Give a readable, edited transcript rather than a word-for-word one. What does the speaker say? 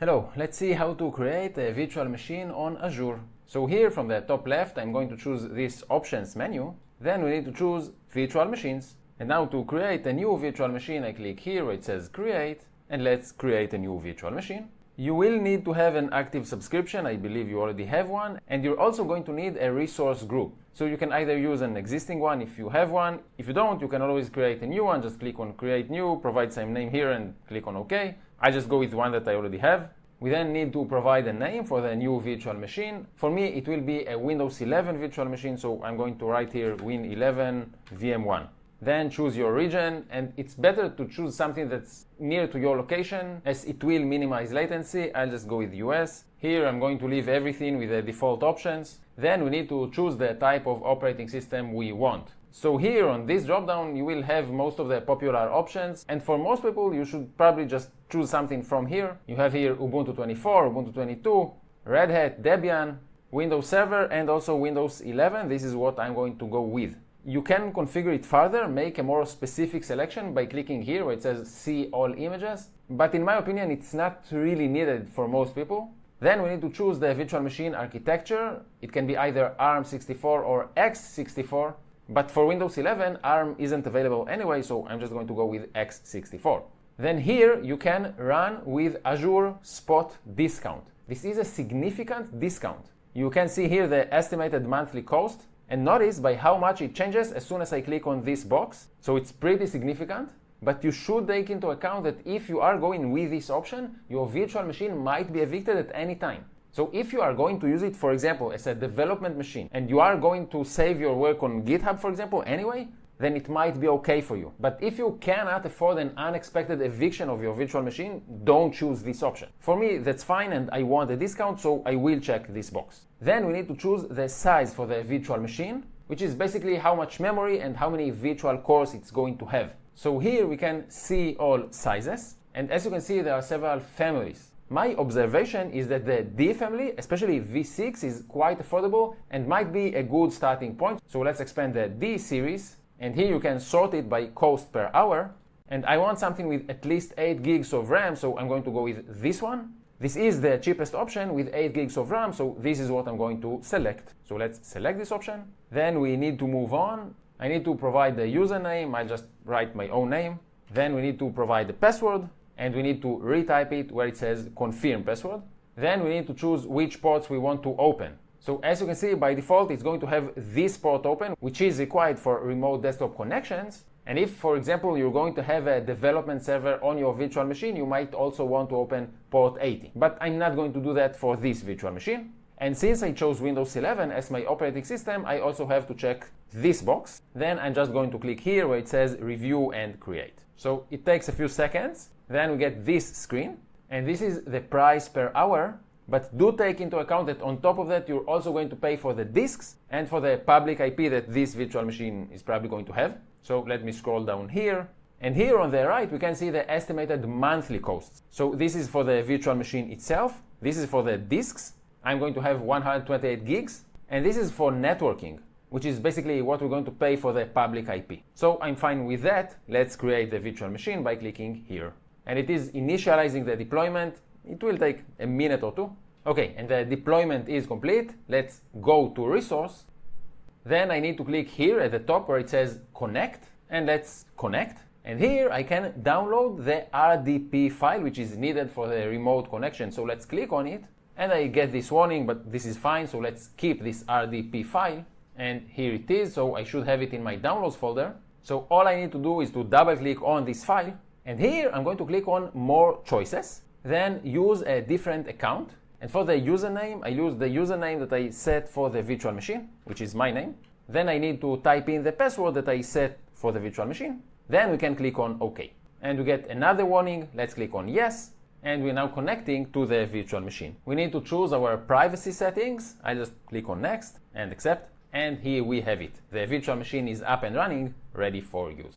Hello, let's see how to create a virtual machine on Azure. So here from the top left, I'm going to choose this options menu. Then we need to choose virtual machines. And now to create a new virtual machine, I click here where it says create, and let's create a new virtual machine. You will need to have an active subscription. I believe you already have one. And you're also going to need a resource group. So you can either use an existing one if you have one. If you don't, you can always create a new one. Just click on create new, provide some name here and click on OK. I just go with one that I already have. We then need to provide a name for the new virtual machine. For me, it will be a Windows 11 virtual machine, so I'm going to write here Win11 VM1. Then choose your region, and it's better to choose something that's near to your location as it will minimize latency. I'll just go with US. Here I'm going to leave everything with the default options. Then we need to choose the type of operating system we want. So here on this dropdown, you will have most of the popular options. And for most people, you should probably just choose something from here. You have here Ubuntu 24, Ubuntu 22, Red Hat, Debian, Windows Server, and also Windows 11. This is what I'm going to go with. You can configure it further, make a more specific selection by clicking here where it says see all images. But in my opinion, it's not really needed for most people. Then we need to choose the virtual machine architecture. It can be either ARM64 or x64. But for Windows 11, ARM isn't available anyway, so I'm just going to go with x64. Then here you can run with Azure Spot Discount. This is a significant discount. You can see here the estimated monthly cost, and notice by how much it changes as soon as I click on this box. So it's pretty significant, but you should take into account that if you are going with this option, your virtual machine might be evicted at any time. So if you are going to use it, for example, as a development machine, and you are going to save your work on GitHub, for example, anyway, then it might be okay for you. But if you cannot afford an unexpected eviction of your virtual machine, don't choose this option. For me, that's fine, and I want a discount, so I will check this box. Then we need to choose the size for the virtual machine, which is basically how much memory and how many virtual cores it's going to have. So here we can see all sizes, and as you can see, there are several families. My observation is that the D family, especially V6, is quite affordable and might be a good starting point. So let's expand the D series, and here you can sort it by cost per hour. And I want something with at least 8 gigs of RAM, so I'm going to go with this one. This is the cheapest option with 8 gigs of RAM, so this is what I'm going to select. So let's select this option. Then we need to move on. I need to provide the username. I'll just write my own name. Then we need to provide the password, and we need to retype it where it says confirm password. Then we need to choose which ports we want to open. So as you can see, by default, it's going to have this port open, which is required for remote desktop connections. And if, for example, you're going to have a development server on your virtual machine, you might also want to open port 80. But I'm not going to do that for this virtual machine. And since I chose Windows 11 as my operating system, I also have to check this box. Then I'm just going to click here where it says review and create. So it takes a few seconds. Then we get this screen. And this is the price per hour. But do take into account that on top of that, you're also going to pay for the disks and for the public IP that this virtual machine is probably going to have. So let me scroll down here. And here on the right, we can see the estimated monthly costs. So this is for the virtual machine itself. This is for the disks. I'm going to have 128 gigs. And this is for networking, which is basically what we're going to pay for the public IP. So I'm fine with that. Let's create the virtual machine by clicking here. And it is initializing the deployment. It will take a minute or two. Okay, and the deployment is complete. Let's go to resource. Then I need to click here at the top where it says connect, and let's connect. And here I can download the RDP file, which is needed for the remote connection. So let's click on it, and I get this warning, but this is fine. So let's keep this RDP file, and here it is. So I should have it in my downloads folder. So all I need to do is to double click on this file, and here I'm going to click on more choices. Then use a different account. And for the username, I use the username that I set for the virtual machine, which is my name. Then I need to type in the password that I set for the virtual machine. Then we can click on OK. And we get another warning. Let's click on yes. And we're now connecting to the virtual machine. We need to choose our privacy settings. I just click on next and accept. And here we have it. The virtual machine is up and running, ready for use.